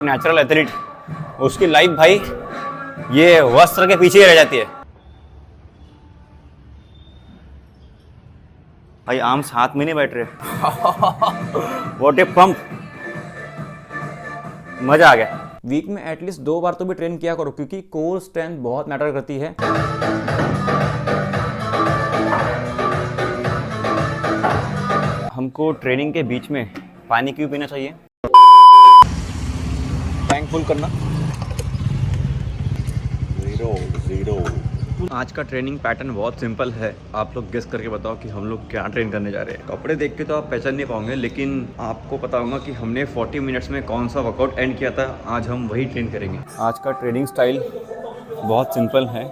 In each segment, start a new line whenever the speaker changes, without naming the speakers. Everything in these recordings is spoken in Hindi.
नेचुरल एथलीट, उसकी लाइफ भाई ये वस्त्र के पीछे ही रह जाती है। भाई आर्म्स हाथ में नहीं बैठ रहे। व्हाट ए पंप, मजा आ गया।
वीक में एटलीस्ट 2 बार तो भी ट्रेन किया करो, क्योंकि कोर स्ट्रेंथ बहुत मैटर करती है।
हमको ट्रेनिंग के बीच में पानी क्यों पीना चाहिए?
टैंक फुल करना।
जीरो। आज का ट्रेनिंग पैटर्न बहुत सिंपल है। आप लोग गेस करके बताओ कि हम लोग क्या ट्रेन करने जा रहे हैं। कपड़े देख के तो आप पहचान नहीं पाओगे, लेकिन आपको पता होगा कि हमने 40 मिनट्स में कौन सा वर्कआउट एंड किया था। आज हम वही ट्रेन करेंगे। आज का ट्रेनिंग स्टाइल बहुत सिंपल है,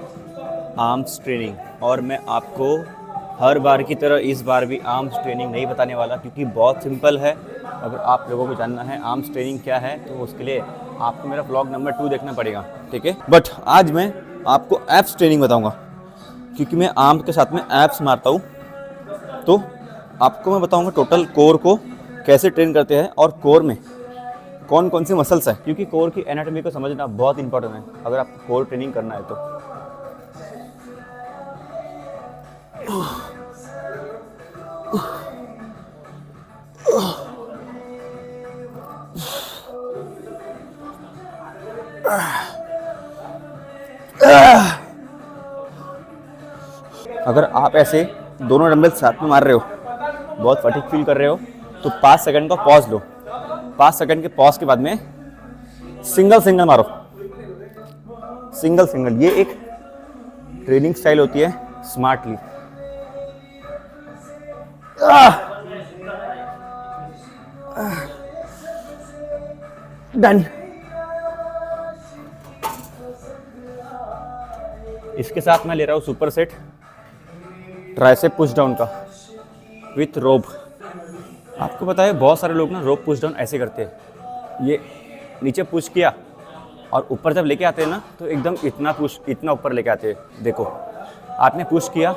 आर्म्स ट्रेनिंग। और मैं आपको हर बार की तरह इस बार भी आर्म्स ट्रेनिंग नहीं बताने वाला, क्योंकि बहुत सिंपल है। अगर आप लोगों को जानना है आर्म्स ट्रेनिंग क्या है, तो उसके लिए आपको मेरा ब्लॉग नंबर 2 देखना पड़ेगा, ठीक है। बट आज मैं आपको एप्स ट्रेनिंग बताऊंगा, क्योंकि मैं आर्म के साथ में एप्स मारता हूँ। तो आपको मैं बताऊंगा टोटल कोर को कैसे ट्रेन करते हैं और कोर में कौन कौन सी मसल्स है, क्योंकि कोर की एनाटॉमी को समझना बहुत इंपॉर्टेंट है अगर आपको कोर ट्रेनिंग करना है तो। अगर आप ऐसे दोनों डंबल साथ में मार रहे हो, बहुत फटीग फील कर रहे हो, तो 5 सेकंड का पॉज लो। 5 सेकंड के पॉज के बाद में सिंगल मारो। सिंगल ये एक ट्रेनिंग स्टाइल होती है स्मार्टली। डन। इसके साथ मैं ले रहा हूँ super set tricep push down का विथ रोप। आपको पता है बहुत सारे लोग ना रोप पुश डाउन ऐसे करते हैं। ये नीचे पुश किया और ऊपर जब लेके आते हैं ना, तो एकदम इतना ऊपर लेके आते हैं। देखो आपने पुश किया,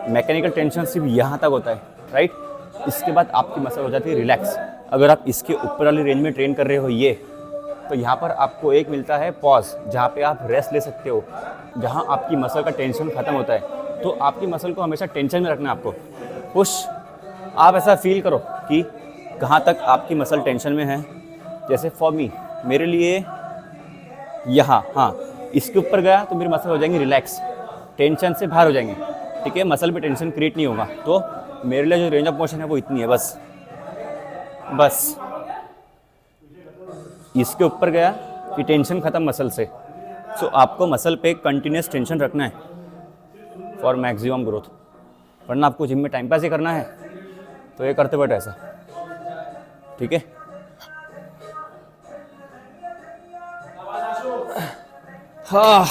मैकेनिकल टेंशन सिर्फ यहाँ तक होता है, राइट। इसके बाद आपकी मसल हो जाती है रिलैक्स। अगर आप इसके ऊपर वाली रेंज में ट्रेन कर रहे हो ये, तो यहाँ पर आपको एक मिलता है पॉज, जहाँ पे आप रेस्ट ले सकते हो, जहाँ आपकी मसल का टेंशन ख़त्म होता है। तो आपकी मसल को हमेशा टेंशन में रखना है आपको। पुश, आप ऐसा फील करो कि कहाँ तक आपकी मसल टेंशन में है। जैसे फॉर मी, मेरे लिए यहाँ, हाँ, इसके ऊपर गया तो मेरी मसल हो जाएंगी रिलैक्स, टेंशन से बाहर हो जाएंगे, ठीक है। मसल पे टेंशन क्रिएट नहीं होगा। तो मेरे लिए जो रेंज ऑफ मोशन है वो इतनी है, बस इसके ऊपर गया कि टेंशन ख़त्म मसल से। सो आपको मसल पे कंटिन्यूस टेंशन रखना है फॉर मैक्सिमम ग्रोथ। वरना आपको जिम में टाइम पास ही करना है तो ये करते बैठो ऐसा, ठीक है। हाँ,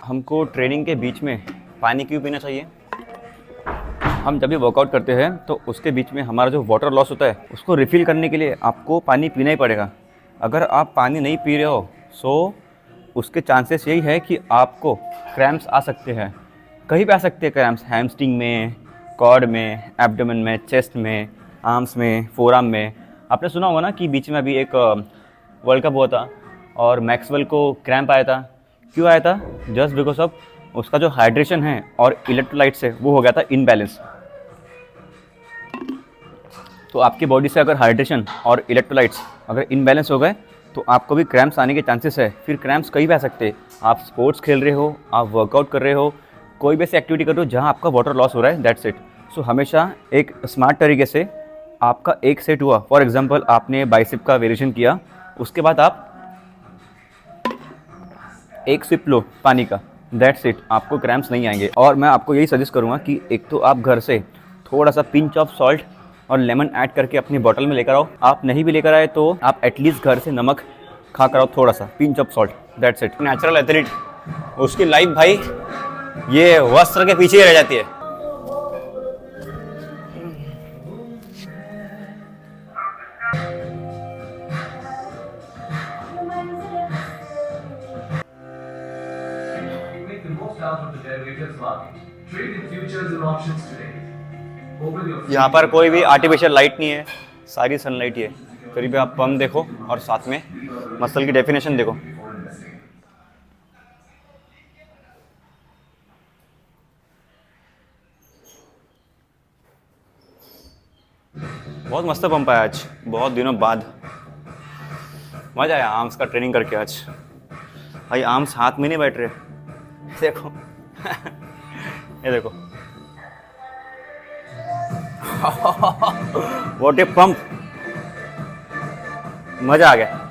हमको ट्रेनिंग के बीच में पानी क्यों पीना चाहिए? हम जब भी वर्कआउट करते हैं तो उसके बीच में हमारा जो वाटर लॉस होता है, उसको रिफ़िल करने के लिए आपको पानी पीना ही पड़ेगा। अगर आप पानी नहीं पी रहे हो, सो उसके चांसेस यही है कि आपको क्रैम्प्स आ सकते हैं। कहीं पे आ सकते हैं क्रैम्प्स, हैमस्ट्रिंग में, कॉर्ड में, एब्डोमेन में, चेस्ट में, आर्म्स में, फोरआर्म में। आपने सुना होगा ना कि बीच में अभी एक वर्ल्ड कप हुआ था और मैक्सवेल को क्रैम्प आया था। क्यों आया था? जस्ट बिकॉज ऑफ उसका जो हाइड्रेशन है और इलेक्ट्रोलाइट्स है वो हो गया था इनबैलेंस। तो आपकी बॉडी से अगर हाइड्रेशन और इलेक्ट्रोलाइट्स अगर इनबैलेंस हो गए तो आपको भी क्रैम्प्स आने के चांसेस है। फिर क्रैम्प्स कहीं भी आ सकते हैं। आप स्पोर्ट्स खेल रहे हो, आप वर्कआउट कर रहे हो, कोई भी ऐसी एक्टिविटी कर रहे हो जहाँ आपका वाटर लॉस हो रहा है, दैट्स इट। सो हमेशा एक स्मार्ट तरीके से आपका एक सेट हुआ, फॉर एग्जांपल आपने बाइसेप का वेरिएशन किया, उसके बाद आप एक सिप लो पानी का, दैट्स इट, आपको क्रैम्प्स नहीं आएंगे। और मैं आपको यही सजेस्ट करूँगा कि एक तो आप घर से थोड़ा सा पिंच ऑफ सॉल्ट और लेमन ऐड करके अपनी बॉटल में लेकर आओ। आप नहीं भी लेकर आए तो आप एटलीस्ट घर से नमक खा कर आओ, थोड़ा सा pinch of salt, that's it. Natural athlete, उसकी लाइफ भाई ये वस्त्र के पीछे ही रह जाती है। यहाँ पर कोई भी आर्टिफिशियल लाइट नहीं है, सारी सनलाइट ही है। फिर भी आप पम्प देखो और साथ में मसल की डेफिनेशन देखो। बहुत मस्त पंप है आज, बहुत दिनों बाद मजा आया आर्म्स का ट्रेनिंग करके आज। भाई आर्म्स हाथ में नहीं बैठ रहे, देखो ये देखो व्हाट ए पंप, मजा आ गया।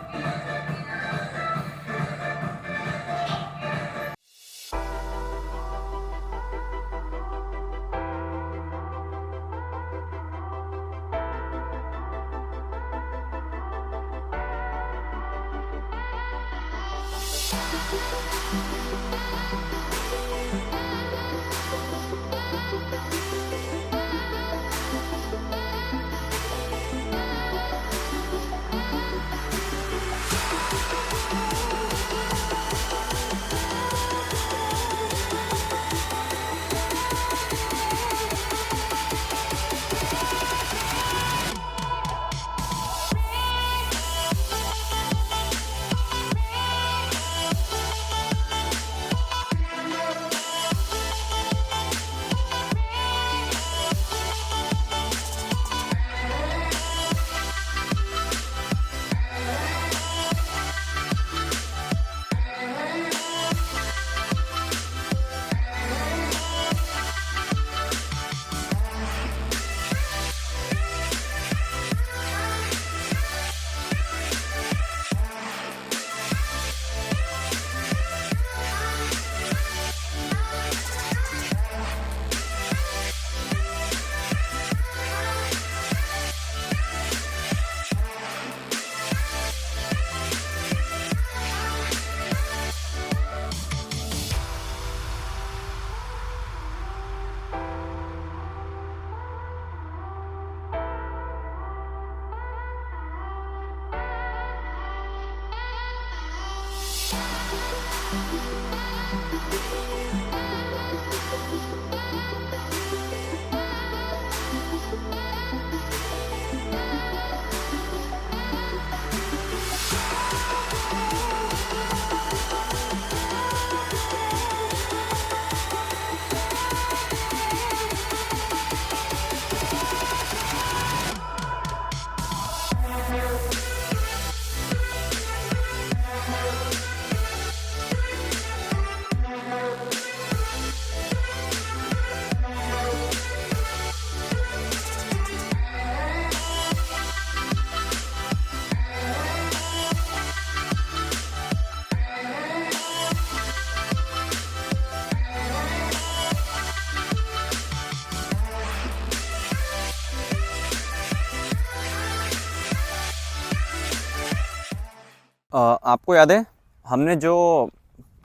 आपको याद है हमने जो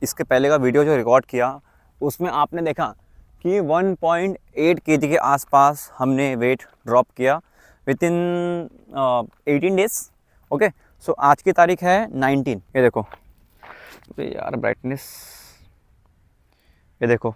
इसके पहले का वीडियो जो रिकॉर्ड किया उसमें आपने देखा कि 1.8 kg के आसपास हमने वेट ड्रॉप किया विद इन 18 डेज। ओके, सो आज की तारीख है 19। ये देखो तो यार ब्राइटनेस, ये देखो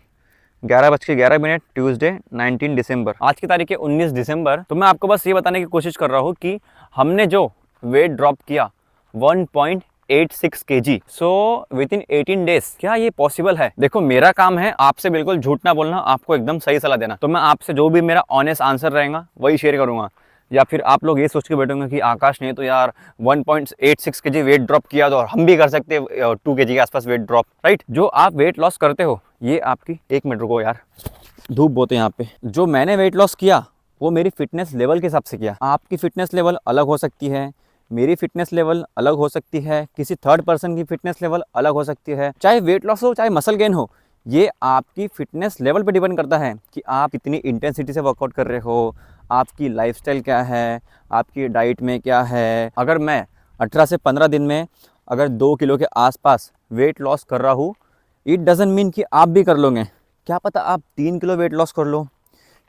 11:11 ट्यूसडे 19 दिसंबर। आज की तारीख है 19 दिसंबर। तो मैं आपको बस ये बताने की कोशिश कर रहा हूँ कि हमने जो वेट ड्रॉप किया 1.86 kg, so with in 18 days, क्या ये पॉसिबल है? देखो मेरा काम है आपसे बिल्कुल झूठ ना बोलना, आपको एकदम सही सलाह देना। तो मैं आपसे जो भी मेरा ऑनेस्ट आंसर रहेगा वही शेयर करूंगा। या फिर आप लोग ये सोच के बैठोगे कि आकाश ने तो यार 1.86 kg वेट ड्रॉप किया तो हम भी कर सकते हैं 2 kg के आसपास वेट ड्रॉप, राइट? जो आप वेट लॉस करते हो ये आपकी, 1 मिनट रुको यार, धूप बहुत है यहाँ पे। जो मैंने वेट लॉस किया वो मेरी फिटनेस लेवल के हिसाब से किया। आपकी फिटनेस लेवल अलग हो सकती है, मेरी फिटनेस लेवल अलग हो सकती है, किसी थर्ड पर्सन की फिटनेस लेवल अलग हो सकती है। चाहे वेट लॉस हो चाहे मसल गेन हो, ये आपकी फिटनेस लेवल पे डिपेंड करता है कि आप कितनी इंटेंसिटी से वर्कआउट कर रहे हो, आपकी लाइफस्टाइल क्या है, आपकी डाइट में क्या है। अगर मैं 18 से 15 दिन में अगर 2 किलो के आसपास वेट लॉस कर रहा हूँ, इट डजंट मीन कि आप भी कर लोगे। क्या पता आप 3 किलो वेट लॉस कर लो,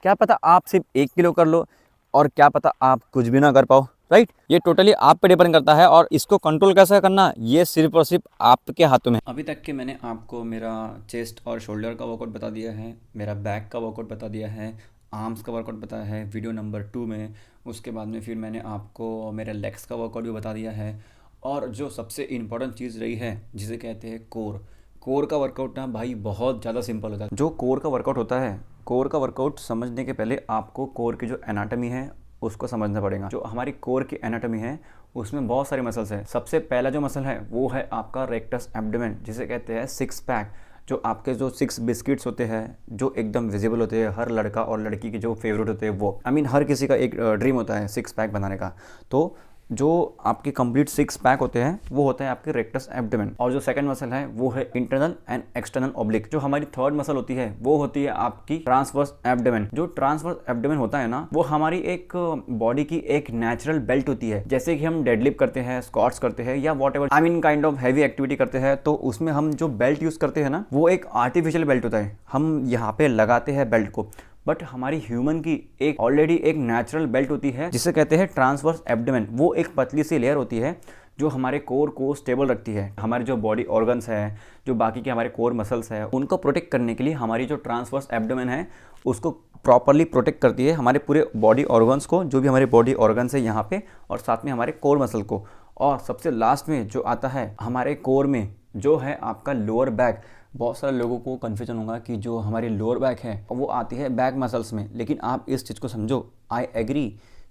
क्या पता आप सिर्फ 1 किलो कर लो, और क्या पता आप कुछ भी ना कर पाओ, राइट? ये टोटली आप पे डिपेंड करता है, और इसको कंट्रोल कैसे करना ये सिर्फ और सिर्फ आपके हाथों में।
अभी तक के मैंने आपको मेरा चेस्ट और शोल्डर का वर्कआउट बता दिया है, मेरा बैक का वर्कआउट बता दिया है, आर्म्स का वर्कआउट बताया है वीडियो नंबर 2 में, उसके बाद में फिर मैंने आपको मेरे लेग्स का वर्कआउट भी बता दिया है। और जो सबसे इम्पोर्टेंट चीज़ रही है जिसे कहते हैं कोर का वर्कआउट ना भाई बहुत ज़्यादा सिंपल होता है। जो कोर का वर्कआउट होता है, कोर का वर्कआउट समझने के पहले आपको कोर की जो एनाटॉमी है उसको समझना पड़ेगा। जो हमारी कोर की एनाटॉमी है उसमें बहुत सारे मसल्स हैं। सबसे पहला जो मसल है वो है आपका रेक्टस एब्डोमेन, जिसे कहते हैं सिक्स पैक। जो आपके जो 6 बिस्किट्स होते हैं जो एकदम विजिबल होते हैं, हर लड़का और लड़की की जो फेवरेट होते हैं वो, हर किसी का एक ड्रीम होता है 6 पैक बनाने का। तो जो आपके कंप्लीट 6 पैक होते हैं वो होता है आपके रेक्टस एब्डोमेन। और जो सेकंड मसल है वो है इंटरनल एंड एक्सटर्नल ऑब्लिक। जो हमारी थर्ड मसल होती है वो होती है आपकी ट्रांसवर्स एब्डोमेन। जो ट्रांसवर्स एब्डोमेन होता है ना, वो हमारी एक बॉडी की एक नेचुरल बेल्ट होती है। जैसे कि हम डेडलिफ्ट करते हैं, स्क्वाट्स करते हैं या what ever kind of heavy activity करते हैं, तो उसमें हम जो बेल्ट यूज करते हैं ना, वो एक आर्टिफिशियल बेल्ट होता है। हम यहाँ पे लगाते हैं बेल्ट को, बट हमारी ह्यूमन की एक ऑलरेडी एक नेचुरल बेल्ट होती है जिसे कहते हैं ट्रांसवर्स एब्डोमेन। वो एक पतली सी लेयर होती है जो हमारे कोर को स्टेबल रखती है। हमारे जो बॉडी ऑर्गन्स है, जो बाकी के हमारे कोर मसल्स है, उनको प्रोटेक्ट करने के लिए हमारी जो ट्रांसवर्स एब्डोमेन है उसको प्रॉपरली प्रोटेक्ट करती है हमारे पूरे बॉडी ऑर्गन्स को, जो भी हमारे बॉडी ऑर्गन्स है यहाँ पे, और साथ में हमारे कोर मसल को। और सबसे लास्ट में जो आता है हमारे कोर में जो है आपका लोअर बैक। बहुत सारे लोगों को कन्फ्यूजन होगा कि जो हमारी लोअर बैक है वो आती है बैक मसल्स में, लेकिन आप इस चीज़ को समझो, आई एग्री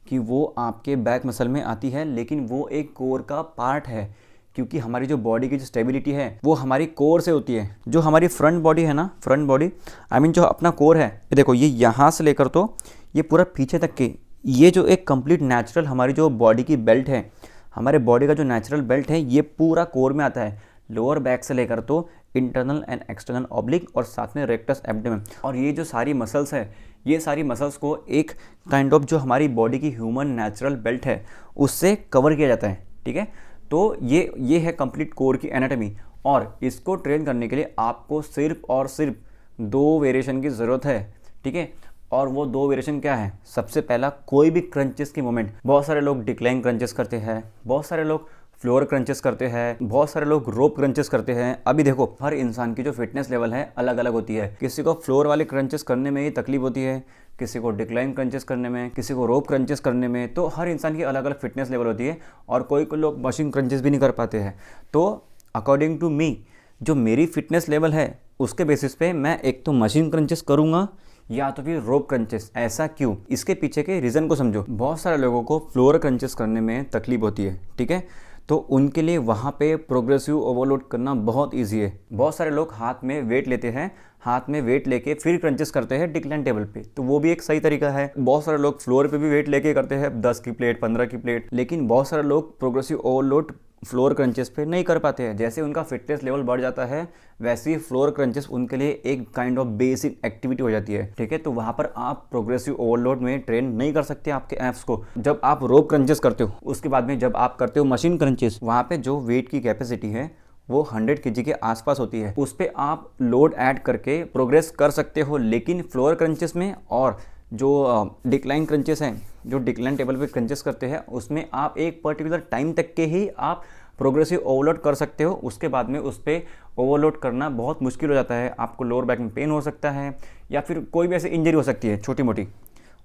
कि वो आपके बैक मसल में आती है, लेकिन वो एक कोर का पार्ट है। क्योंकि हमारी जो बॉडी की जो स्टेबिलिटी है वो हमारी कोर से होती है। जो हमारी फ्रंट बॉडी है ना, फ्रंट बॉडी जो अपना कोर है, ये देखो, ये यहाँ से लेकर तो ये पूरा पीछे तक के, ये जो एक कंप्लीट नेचुरल हमारी जो बॉडी की बेल्ट है, हमारे बॉडी का जो नेचुरल बेल्ट है, ये पूरा कोर में आता है। लोअर बैक से लेकर तो इंटरनल एंड एक्सटर्नल ऑब्लिक और साथ में रेक्टस एब्डोमेन। और ये जो सारी मसल्स है, ये सारी मसल्स को एक काइंड ऑफ जो हमारी बॉडी की ह्यूमन नेचुरल बेल्ट है उससे कवर किया जाता है। ठीक है, तो ये है कंप्लीट कोर की एनाटॉमी। और इसको ट्रेन करने के लिए आपको सिर्फ और सिर्फ 2 वेरिएशन की ज़रूरत है। ठीक है, और वो 2 वेरिएशन क्या है? सबसे पहला, कोई भी क्रंचेस की मोमेंट। बहुत सारे लोग डिक्लाइन क्रंचेस करते हैं, बहुत सारे लोग फ्लोर क्रंचेस करते हैं, बहुत सारे लोग रोप क्रंचेस करते हैं। अभी देखो, हर इंसान की जो फिटनेस लेवल है अलग अलग होती है। किसी को फ्लोर वाले क्रंचेस करने में ही तकलीफ होती है, किसी को डिक्लाइन क्रंचेस करने में, किसी को रोप क्रंचेस करने में। तो हर इंसान की अलग अलग फिटनेस लेवल होती है, और कोई लोग मशीन क्रंचेस भी नहीं कर पाते हैं। तो अकॉर्डिंग टू मी, जो मेरी फिटनेस लेवल है उसके बेसिस पे मैं एक तो मशीन क्रंचेस करूँगा या तो फिर रोप क्रंचेस। ऐसा क्यों? इसके पीछे के रीज़न को समझो। बहुत सारे लोगों को फ्लोर क्रंचेस करने में तकलीफ होती है, ठीक है, तो उनके लिए वहाँ पे प्रोग्रेसिव ओवरलोड करना बहुत इजी है। बहुत सारे लोग हाथ में वेट लेते हैं, हाथ में वेट लेके फिर क्रंचेस करते हैं डिक्लाइन टेबल पे, तो वो भी एक सही तरीका है। बहुत सारे लोग फ्लोर पे भी वेट लेके करते हैं 10 की प्लेट, 15 की प्लेट, लेकिन बहुत सारे लोग प्रोग्रेसिव ओवरलोड फ्लोर क्रंचेस पे नहीं कर पाते हैं। जैसे उनका फिटनेस लेवल बढ़ जाता है वैसे ही फ्लोर क्रंचेस उनके लिए एक काइंड ऑफ बेसिक एक्टिविटी हो जाती है। ठीक है, तो वहाँ पर आप प्रोग्रेसिव ओवरलोड में ट्रेन नहीं कर सकते आपके एप्स को। जब आप रोप क्रंचेस करते हो, उसके बाद में जब आप करते हो मशीन क्रंचेस, वहाँ पे जो वेट की कैपेसिटी है वो 100 kg के आसपास होती है। उस पर आप लोड ऐड करके प्रोग्रेस कर सकते हो। लेकिन फ्लोर क्रंचेस में और जो डिक्लाइन क्रंचेस हैं, जो डिक्लाइन टेबल पे क्रंचेस करते हैं, उसमें आप एक पर्टिकुलर टाइम तक के ही आप प्रोग्रेसिव ओवरलोड कर सकते हो। उसके बाद में उस पर ओवरलोड करना बहुत मुश्किल हो जाता है। आपको लोअर बैक में पेन हो सकता है या फिर कोई भी ऐसी इंजरी हो सकती है, छोटी मोटी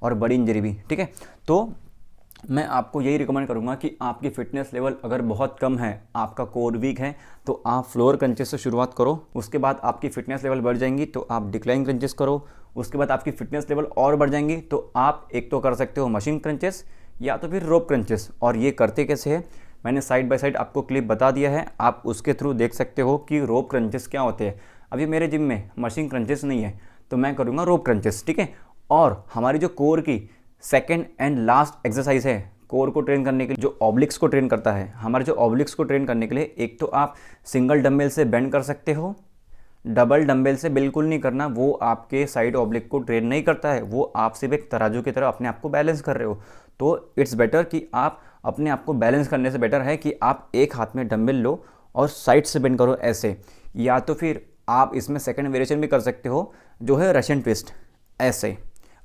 और बड़ी इंजरी भी। ठीक है, तो मैं आपको यही रिकमेंड करूंगा कि आपकी फिटनेस लेवल अगर बहुत कम है, आपका कोर वीक है, तो आप फ्लोर क्रंचेस से शुरुआत करो। उसके बाद आपकी फिटनेस लेवल बढ़ जाएंगी तो आप डिक्लाइन क्रंचेस करो। उसके बाद आपकी फिटनेस लेवल और बढ़ जाएंगी तो आप एक तो कर सकते हो मशीन क्रंचेस या तो फिर रोप क्रंचेस। और ये करते कैसे है, मैंने साइड बाय साइड आपको क्लिप बता दिया है, आप उसके थ्रू देख सकते हो कि रोप क्रंचेस क्या होते हैं। अभी मेरे जिम में मशीन क्रंचेस नहीं है तो मैं करूँगा रोप क्रंचेस। ठीक है, और हमारी जो कोर की सेकेंड एंड लास्ट एक्सरसाइज है कोर को ट्रेन करने के लिए, जो ऑब्लिक्स को ट्रेन करता है, हमारे जो ऑब्लिक्स को ट्रेन करने के लिए एक तो आप सिंगल डंबल से बेंड कर सकते हो। डबल डंबल से बिल्कुल नहीं करना, वो आपके साइड ऑब्लिक को ट्रेन नहीं करता है, वो आप सिर्फ एक तराजू की तरह अपने आप को बैलेंस कर रहे हो। तो इट्स बेटर कि आप अपने आप को बैलेंस करने से बेटर है कि आप एक हाथ में डंबल लो और साइड से बेंड करो ऐसे। या तो फिर आप इसमें सेकेंड वेरिएशन भी कर सकते हो जो है रशियन ट्विस्ट, ऐसे।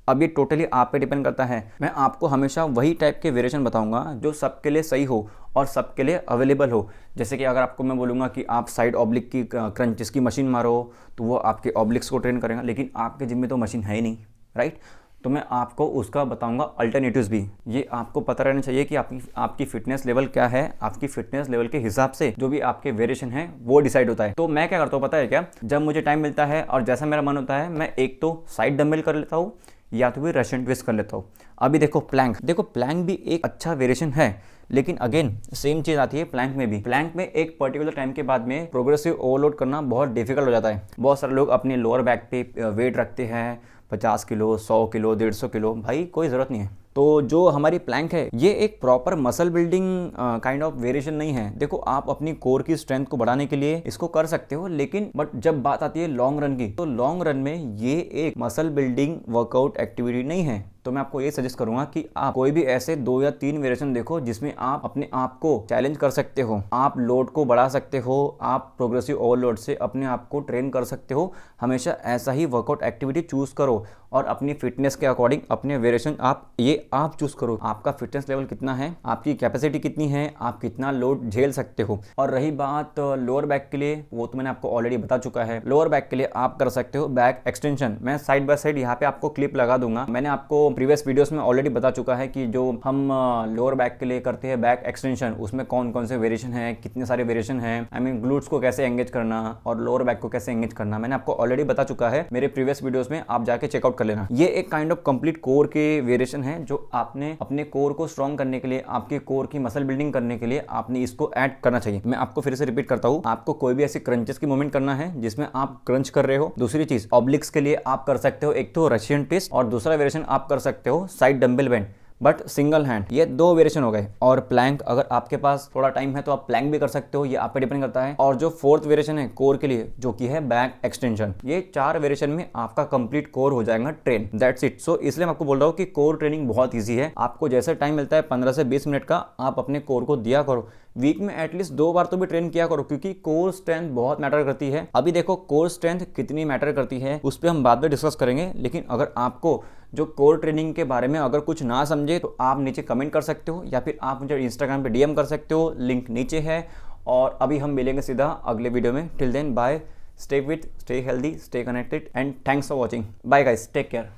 अब ये टोटली आप पे डिपेंड करता है। मैं आपको हमेशा वही टाइप के वेरिएशन बताऊंगा जो सबके लिए सही हो और सबके लिए अवेलेबल हो। जैसे कि अगर आपको मैं बोलूँगा कि आप साइड ऑब्लिक की क्रंचेस की मशीन मारो तो वो आपके ऑब्लिक्स को ट्रेन करेगा, लेकिन आपके जिम में तो मशीन है ही नहीं, राइट।
तो मैं आपको उसका बताऊंगा अल्टरनेटिव्स भी। ये आपको पता रहना चाहिए कि आपकी फिटनेस लेवल क्या है। आपकी फिटनेस लेवल के हिसाब से जो भी आपके वेरिएशन है वो डिसाइड होता है। तो मैं क्या करता हूँ पता है क्या, जब मुझे टाइम मिलता है और जैसा मेरा मन होता है, मैं एक तो साइड डंबल कर लेता हूँ या तो फिर रशियन ट्विस्ट कर लेता हूँ। अभी देखो प्लैंक भी एक अच्छा वेरिएशन है, लेकिन अगेन सेम चीज आती है प्लैंक में भी। प्लैंक में एक पर्टिकुलर टाइम के बाद में प्रोग्रेसिव ओवरलोड करना बहुत डिफिकल्ट हो जाता है। बहुत सारे लोग अपने लोअर बैक पे वेट रखते हैं 50 किलो, 100 किलो, 150 किलो। भाई कोई ज़रूरत नहीं है। तो जो हमारी प्लैंक है ये एक proper muscle building kind of variation नहीं है। देखो आप अपनी कोर की स्ट्रेंथ को बढ़ाने के लिए इसको कर सकते हो, लेकिन बट जब बात आती है लॉन्ग रन की, तो लॉन्ग रन में ये एक मसल बिल्डिंग वर्कआउट एक्टिविटी नहीं है। तो मैं आपको ये सजेस्ट करूंगा कि आप कोई भी ऐसे 2 या 3 वेरिएशन देखो जिसमें आप अपने आप को चैलेंज कर सकते हो, आप लोड को बढ़ा सकते हो, आप प्रोग्रेसिव ओवरलोड से अपने आप को ट्रेन कर सकते हो। हमेशा ऐसा ही वर्कआउट एक्टिविटी चूज करो और अपनी फिटनेस के अकॉर्डिंग अपने वेरिएशन आप चूज करो। आपका फिटनेस लेवल कितना है, आपकी कैपेसिटी कितनी है, आप कितना लोड झेल सकते हो। और रही बात लोअर बैक के लिए, वो तो मैंने आपको ऑलरेडी बता चुका है। लोअर बैक के लिए आप कर सकते हो बैक एक्सटेंशन। मैं साइड बाय साइड यहाँ पे आपको क्लिप लगा दूंगा। मैंने आपको प्रीवियस वीडियोस में ऑलरेडी बता चुका है कि जो हम लोअर बैक के लिए करते हैं बैक एक्सटेंशन, उसमें कौन कौन से वेरिएशन है, कितने सारे वेरिएशन है, आई मीन ग्लूट्स को कैसे एंगेज करना और लोअर बैक को कैसे एंगेज करना, मैंने आपको ऑलरेडी बता चुका है मेरे प्रीवियस वीडियोस में। आप जाके चेकआउट कर लेना। ये एक काइंड ऑफ कंप्लीट कोर के वेरिएशन है जो आपने अपने कोर को स्ट्रॉन्ग करने के लिए, आपके कोर की मसल बिल्डिंग करने के लिए आपने इसको ऐड करना चाहिए। मैं आपको फिर से रिपीट करता हूँ, आपको कोई भी ऐसी क्रंचेस की मूवमेंट करना है जिसमें आप क्रंच कर रहे हो। दूसरी चीज ऑब्लिक्स के लिए आप कर सकते हो एक तो रशियन ट्विस्ट, और दूसरा वेरिएशन आप कर सकते हो side dumbbell bend but single hand. ये 2 वेरिएशन हो गए। और प्लैंक, अगर आपके पास थोड़ा टाइम है तो आप प्लैंक भी कर सकते हो, ये आप पे डिपेंड करता है। और जो 4th वेरिएशन है कोर के लिए, जो कि है बैक एक्सटेंशन, ये 4 वेरिएशन में आपका कंप्लीट कोर हो जाएगा ट्रेन। That's it. सो इसलिए मैं आपको बोल रहा हूँ कि कोर ट्रेनिंग बहुत ईजी है। आपको जैसे टाइम मिलता है 15 से 20 मिनट का, आप अपने कोर को दिया करो। वीक में एटलीस्ट 2 बार तो भी ट्रेन किया करो, क्योंकि कोर स्ट्रेंथ बहुत मैटर करती है। अभी देखो कोर स्ट्रेंथ कितनी मैटर करती है उस पर हम बाद में डिस्कस करेंगे, लेकिन अगर आपको जो कोर ट्रेनिंग के बारे में अगर कुछ ना समझे तो आप नीचे कमेंट कर सकते हो या फिर आप मुझे इंस्टाग्राम पे डीएम कर सकते हो, लिंक नीचे है। और अभी हम मिलेंगे सीधा अगले वीडियो में। Till then bye, stay fit, stay healthy, stay connected and thanks for watching. Bye guys, take care.